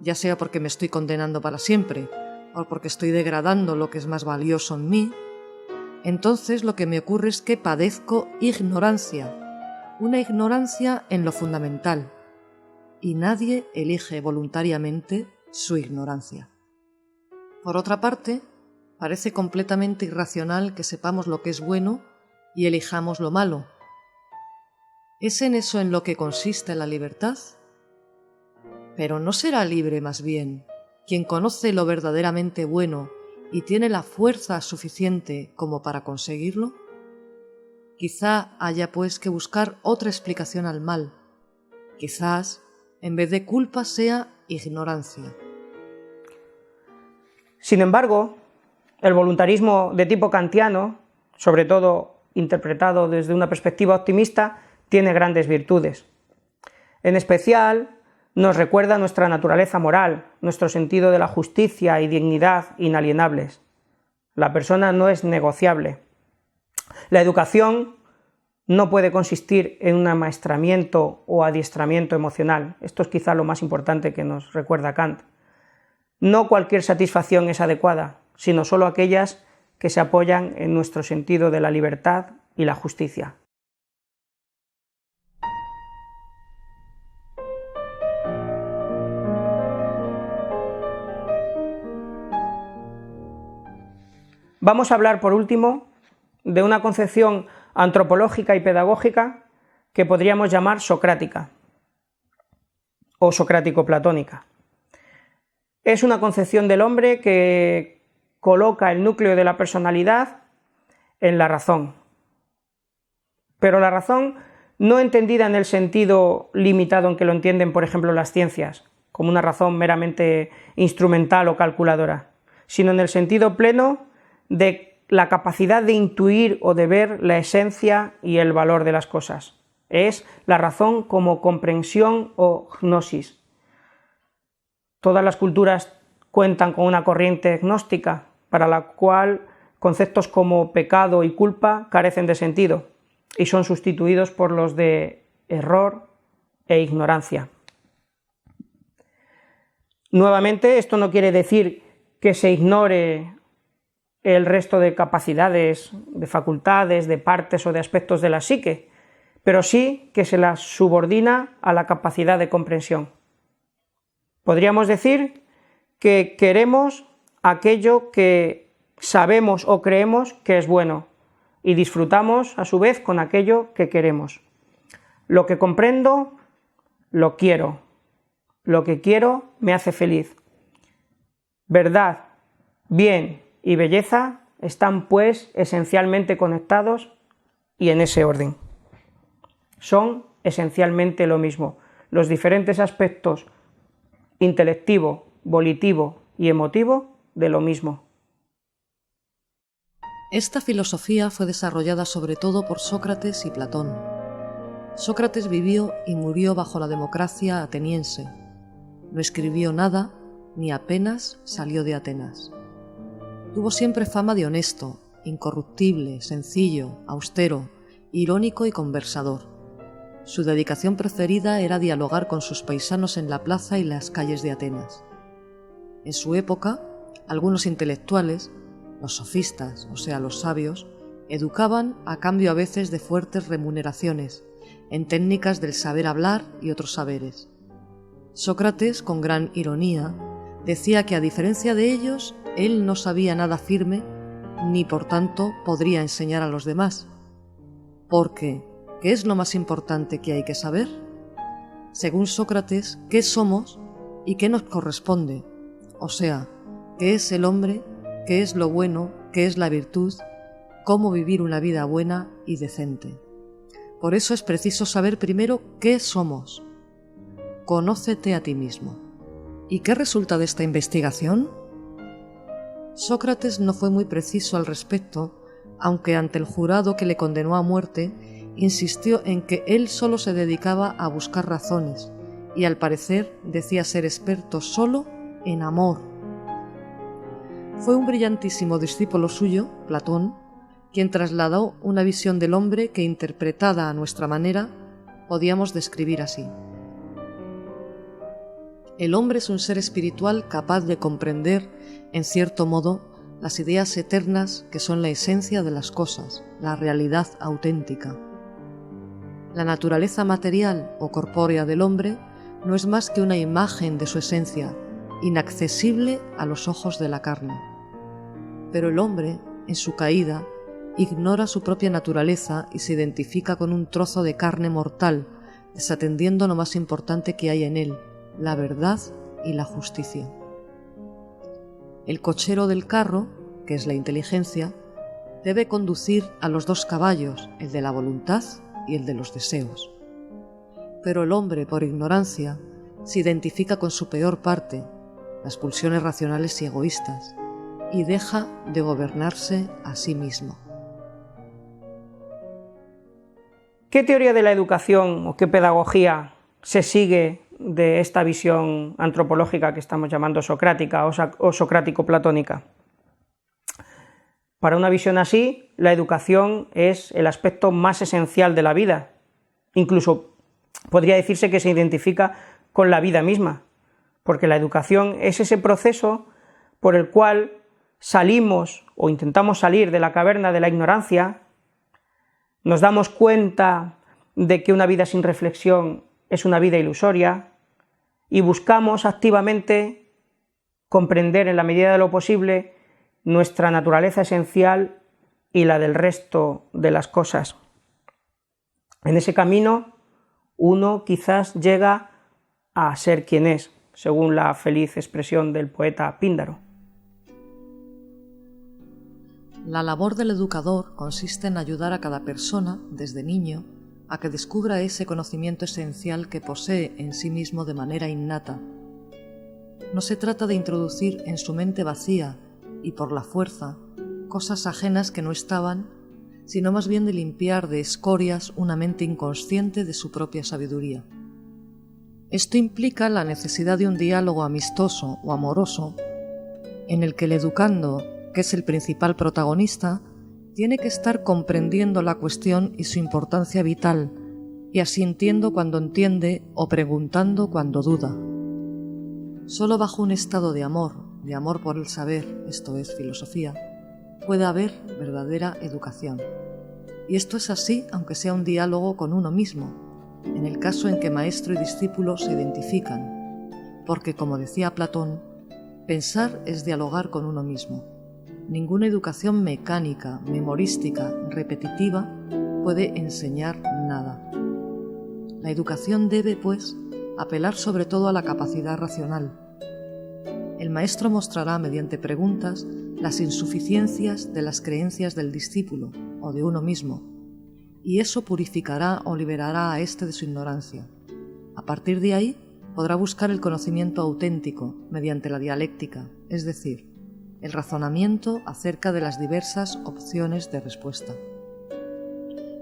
ya sea porque me estoy condenando para siempre o porque estoy degradando lo que es más valioso en mí, entonces lo que me ocurre es que padezco ignorancia, una ignorancia en lo fundamental, y nadie elige voluntariamente su ignorancia. Por otra parte, parece completamente irracional que sepamos lo que es bueno y elijamos lo malo. ¿Es en eso en lo que consiste la libertad? Pero ¿no será libre más bien quien conoce lo verdaderamente bueno y tiene la fuerza suficiente como para conseguirlo? Quizá haya pues que buscar otra explicación al mal. Quizás, en vez de culpa, sea ignorancia. Sin embargo, el voluntarismo de tipo kantiano, sobre todo interpretado desde una perspectiva optimista, tiene grandes virtudes. En especial, nos recuerda nuestra naturaleza moral, nuestro sentido de la justicia y dignidad inalienables. La persona no es negociable. La educación no puede consistir en un amaestramiento o adiestramiento emocional. Esto es quizá lo más importante que nos recuerda Kant. No cualquier satisfacción es adecuada, sino solo aquellas que se apoyan en nuestro sentido de la libertad y la justicia. Vamos a hablar, por último, de una concepción antropológica y pedagógica que podríamos llamar socrática o socrático-platónica. Es una concepción del hombre que coloca el núcleo de la personalidad en la razón, pero la razón no entendida en el sentido limitado en que lo entienden, por ejemplo, las ciencias, como una razón meramente instrumental o calculadora, sino en el sentido pleno de la capacidad de intuir o de ver la esencia y el valor de las cosas. Es la razón como comprensión o gnosis. Todas las culturas cuentan con una corriente gnóstica, para la cual conceptos como pecado y culpa carecen de sentido y son sustituidos por los de error e ignorancia. Nuevamente, esto no quiere decir que se ignore el resto de capacidades, de facultades, de partes o de aspectos de la psique, pero sí que se las subordina a la capacidad de comprensión. Podríamos decir que queremos aquello que sabemos o creemos que es bueno y disfrutamos a su vez con aquello que queremos. Lo que comprendo, lo quiero. Lo que quiero me hace feliz. Verdad, bien y belleza están pues esencialmente conectados y en ese orden. Son esencialmente lo mismo. Los diferentes aspectos intelectivo, volitivo y emotivo de lo mismo. Esta filosofía fue desarrollada sobre todo por Sócrates y Platón. Sócrates vivió y murió bajo la democracia ateniense. No escribió nada, ni apenas salió de Atenas. Tuvo siempre fama de honesto, incorruptible, sencillo, austero, irónico y conversador. Su dedicación preferida era dialogar con sus paisanos en la plaza y las calles de Atenas. En su época, algunos intelectuales, los sofistas, o sea, los sabios, educaban a cambio a veces de fuertes remuneraciones, en técnicas del saber hablar y otros saberes. Sócrates, con gran ironía, decía que a diferencia de ellos, él no sabía nada firme, ni por tanto podría enseñar a los demás. Porque, ¿qué es lo más importante que hay que saber? Según Sócrates, ¿qué somos y qué nos corresponde? O sea, ¿qué es el hombre? ¿Qué es lo bueno? ¿Qué es la virtud? ¿Cómo vivir una vida buena y decente? Por eso es preciso saber primero qué somos. Conócete a ti mismo. ¿Y qué resulta de esta investigación? Sócrates no fue muy preciso al respecto, aunque ante el jurado que le condenó a muerte, insistió en que él solo se dedicaba a buscar razones, y al parecer decía ser experto solo en amor. Fue un brillantísimo discípulo suyo, Platón, quien trasladó una visión del hombre que, interpretada a nuestra manera, podíamos describir así. El hombre es un ser espiritual capaz de comprender, en cierto modo, las ideas eternas que son la esencia de las cosas, la realidad auténtica. La naturaleza material o corpórea del hombre no es más que una imagen de su esencia, inaccesible a los ojos de la carne. Pero el hombre, en su caída, ignora su propia naturaleza y se identifica con un trozo de carne mortal, desatendiendo lo más importante que hay en él, la verdad y la justicia. El cochero del carro, que es la inteligencia, debe conducir a los dos caballos, el de la voluntad y el de los deseos. Pero el hombre, por ignorancia, se identifica con su peor parte, las pulsiones racionales y egoístas, y deja de gobernarse a sí mismo. ¿Qué teoría de la educación o qué pedagogía se sigue de esta visión antropológica que estamos llamando socrática o socrático-platónica? Para una visión así, la educación es el aspecto más esencial de la vida. Incluso podría decirse que se identifica con la vida misma, porque la educación es ese proceso por el cual salimos o intentamos salir de la caverna de la ignorancia, nos damos cuenta de que una vida sin reflexión es una vida ilusoria y buscamos activamente comprender en la medida de lo posible nuestra naturaleza esencial y la del resto de las cosas. En ese camino uno quizás llega a ser quien es, según la feliz expresión del poeta Píndaro. La labor del educador consiste en ayudar a cada persona, desde niño, a que descubra ese conocimiento esencial que posee en sí mismo de manera innata. No se trata de introducir en su mente vacía y por la fuerza cosas ajenas que no estaban, sino más bien de limpiar de escorias una mente inconsciente de su propia sabiduría. Esto implica la necesidad de un diálogo amistoso o amoroso en el que el educando, que es el principal protagonista, tiene que estar comprendiendo la cuestión y su importancia vital, y asintiendo cuando entiende o preguntando cuando duda. Solo bajo un estado de amor por el saber, esto es filosofía, puede haber verdadera educación. Y esto es así aunque sea un diálogo con uno mismo, en el caso en que maestro y discípulo se identifican, porque, como decía Platón, pensar es dialogar con uno mismo. Ninguna educación mecánica, memorística, repetitiva puede enseñar nada. La educación debe, pues, apelar sobre todo a la capacidad racional. El maestro mostrará mediante preguntas las insuficiencias de las creencias del discípulo o de uno mismo, y eso purificará o liberará a éste de su ignorancia. A partir de ahí podrá buscar el conocimiento auténtico mediante la dialéctica, es decir, el razonamiento acerca de las diversas opciones de respuesta.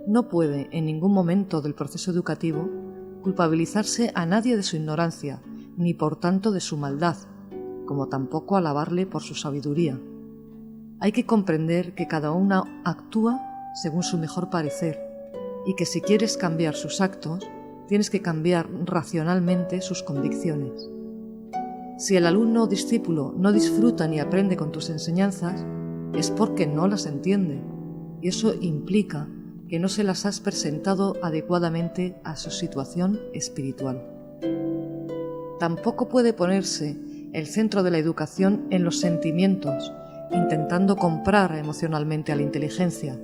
No puede, en ningún momento del proceso educativo, culpabilizarse a nadie de su ignorancia, ni por tanto de su maldad, como tampoco alabarle por su sabiduría. Hay que comprender que cada uno actúa según su mejor parecer, y que si quieres cambiar sus actos, tienes que cambiar racionalmente sus convicciones. Si el alumno o discípulo no disfruta ni aprende con tus enseñanzas, es porque no las entiende, y eso implica que no se las has presentado adecuadamente a su situación espiritual. Tampoco puede ponerse el centro de la educación en los sentimientos, intentando comprar emocionalmente a la inteligencia,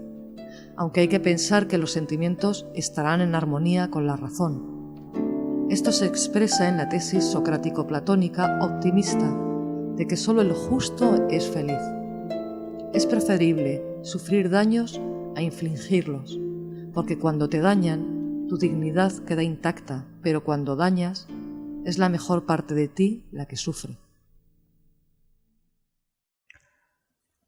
aunque hay que pensar que los sentimientos estarán en armonía con la razón. Esto se expresa en la tesis socrático-platónica optimista de que solo el justo es feliz. Es preferible sufrir daños a infligirlos, porque cuando te dañan, tu dignidad queda intacta, pero cuando dañas, es la mejor parte de ti la que sufre.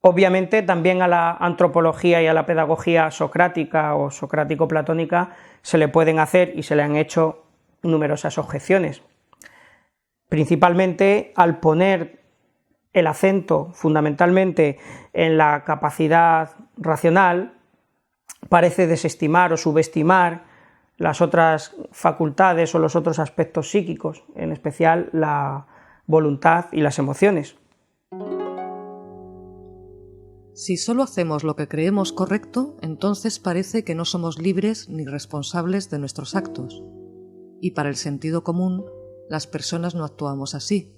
Obviamente también a la antropología y a la pedagogía socrática o socrático-platónica se le pueden hacer y se le han hecho numerosas objeciones, principalmente al poner el acento fundamentalmente en la capacidad racional, parece desestimar o subestimar las otras facultades o los otros aspectos psíquicos, en especial la voluntad y las emociones. Si solo hacemos lo que creemos correcto, entonces parece que no somos libres ni responsables de nuestros actos. Y para el sentido común, las personas no actuamos así,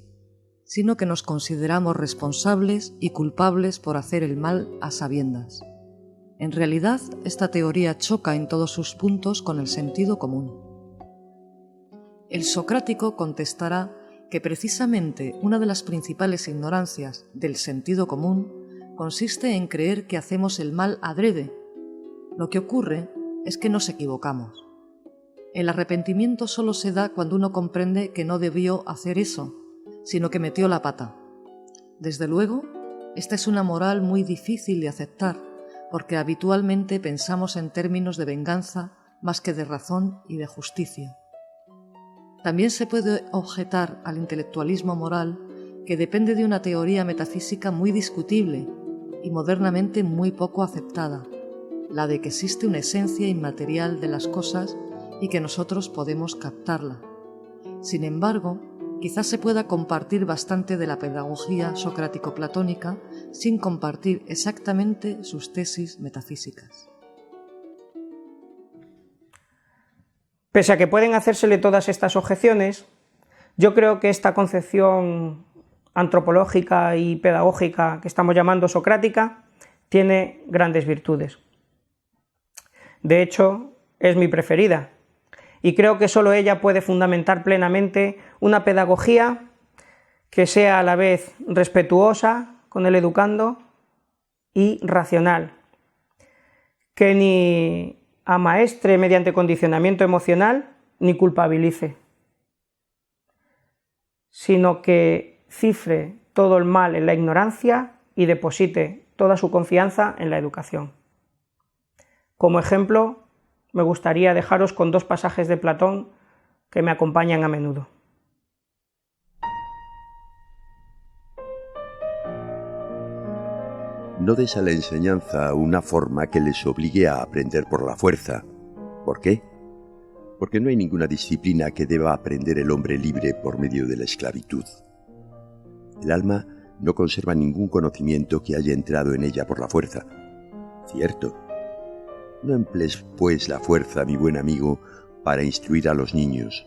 sino que nos consideramos responsables y culpables por hacer el mal a sabiendas. En realidad, esta teoría choca en todos sus puntos con el sentido común. El socrático contestará que precisamente una de las principales ignorancias del sentido común consiste en creer que hacemos el mal adrede. Lo que ocurre es que nos equivocamos. El arrepentimiento solo se da cuando uno comprende que no debió hacer eso, sino que metió la pata. Desde luego, esta es una moral muy difícil de aceptar, porque habitualmente pensamos en términos de venganza más que de razón y de justicia. También se puede objetar al intelectualismo moral que depende de una teoría metafísica muy discutible y modernamente muy poco aceptada, la de que existe una esencia inmaterial de las cosas y que nosotros podemos captarla. Sin embargo, quizás se pueda compartir bastante de la pedagogía socrático-platónica sin compartir exactamente sus tesis metafísicas. Pese a que pueden hacérsele todas estas objeciones, yo creo que esta concepción antropológica y pedagógica que estamos llamando socrática tiene grandes virtudes. De hecho, es mi preferida, y creo que solo ella puede fundamentar plenamente una pedagogía que sea a la vez respetuosa con el educando y racional, que ni amaestre mediante condicionamiento emocional ni culpabilice, sino que cifre todo el mal en la ignorancia y deposite toda su confianza en la educación. Como ejemplo, me gustaría dejaros con 2 pasajes de Platón que me acompañan a menudo. No des a la enseñanza una forma que les obligue a aprender por la fuerza. ¿Por qué? Porque no hay ninguna disciplina que deba aprender el hombre libre por medio de la esclavitud. El alma no conserva ningún conocimiento que haya entrado en ella por la fuerza. Cierto. No emplees, pues, la fuerza, mi buen amigo, para instruir a los niños.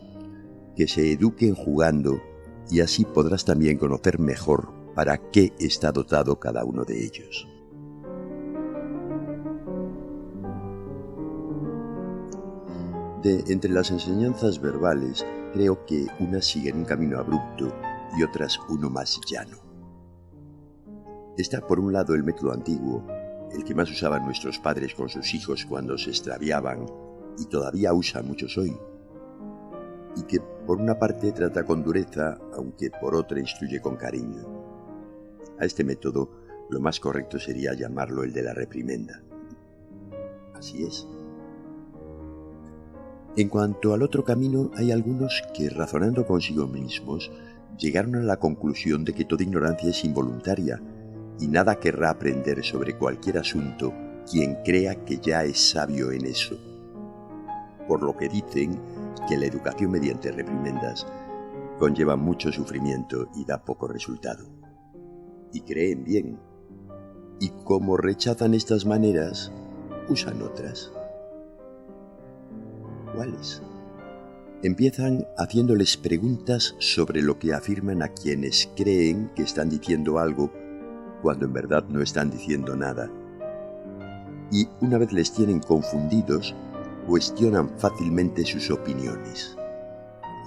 Que se eduquen jugando, y así podrás también conocer mejor para qué está dotado cada uno de ellos. Entre las enseñanzas verbales, creo que unas siguen un camino abrupto y otras uno más llano. Está por un lado el método antiguo, el que más usaban nuestros padres con sus hijos cuando se extraviaban y todavía usan muchos hoy, y que por una parte trata con dureza, aunque por otra instruye con cariño. A este método lo más correcto sería llamarlo el de la reprimenda. Así es. En cuanto al otro camino, hay algunos que, razonando consigo mismos, llegaron a la conclusión de que toda ignorancia es involuntaria y nada querrá aprender sobre cualquier asunto quien crea que ya es sabio en eso. Por lo que dicen que la educación mediante reprimendas conlleva mucho sufrimiento y da poco resultado. Y creen bien. Y como rechazan estas maneras, usan otras. ¿Cuáles? Empiezan haciéndoles preguntas sobre lo que afirman a quienes creen que están diciendo algo cuando en verdad no están diciendo nada. Y una vez les tienen confundidos, cuestionan fácilmente sus opiniones.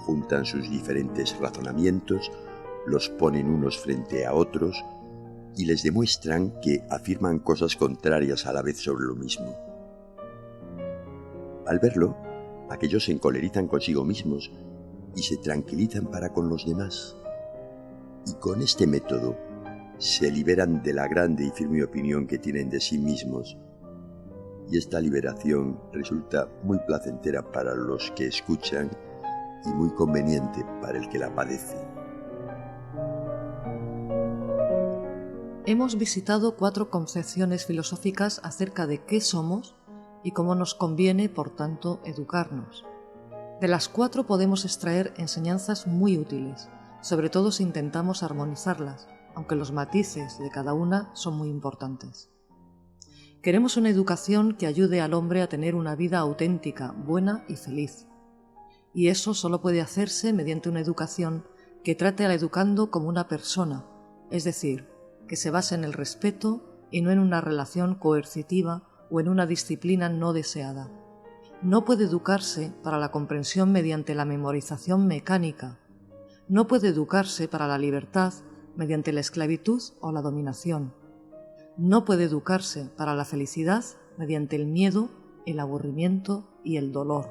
Juntan sus diferentes razonamientos, los ponen unos frente a otros y les demuestran que afirman cosas contrarias a la vez sobre lo mismo. Al verlo, aquellos se encolerizan consigo mismos y se tranquilizan para con los demás. Y con este método se liberan de la grande y firme opinión que tienen de sí mismos. Y esta liberación resulta muy placentera para los que escuchan y muy conveniente para el que la padece. Hemos visitado 4 concepciones filosóficas acerca de qué somos y cómo nos conviene, por tanto, educarnos. De las 4 podemos extraer enseñanzas muy útiles, sobre todo si intentamos armonizarlas, aunque los matices de cada una son muy importantes. Queremos una educación que ayude al hombre a tener una vida auténtica, buena y feliz. Y eso solo puede hacerse mediante una educación que trate al educando como una persona, es decir, que se base en el respeto y no en una relación coercitiva o en una disciplina no deseada. No puede educarse para la comprensión mediante la memorización mecánica. No puede educarse para la libertad mediante la esclavitud o la dominación. No puede educarse para la felicidad mediante el miedo, el aburrimiento y el dolor.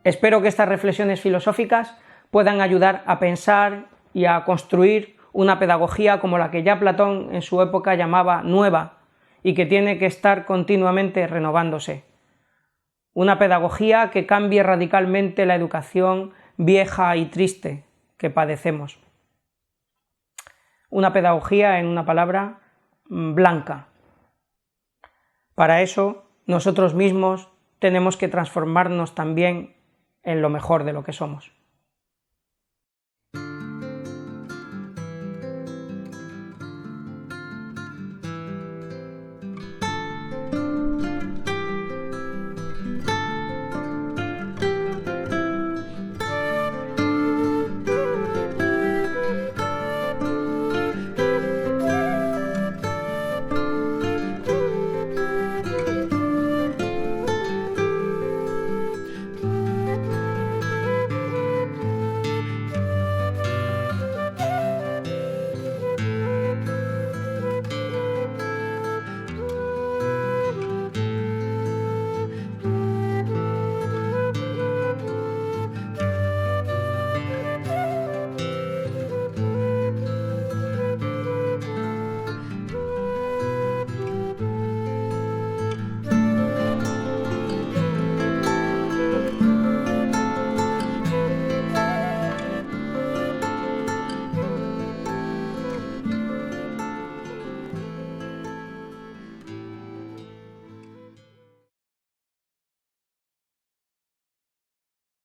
Espero que estas reflexiones filosóficas puedan ayudar a pensar y a construir una pedagogía como la que ya Platón en su época llamaba nueva y que tiene que estar continuamente renovándose. Una pedagogía que cambie radicalmente la educación vieja y triste que padecemos. una pedagogía, en una palabra, blanca. Para eso, nosotros mismos tenemos que transformarnos también en lo mejor de lo que somos.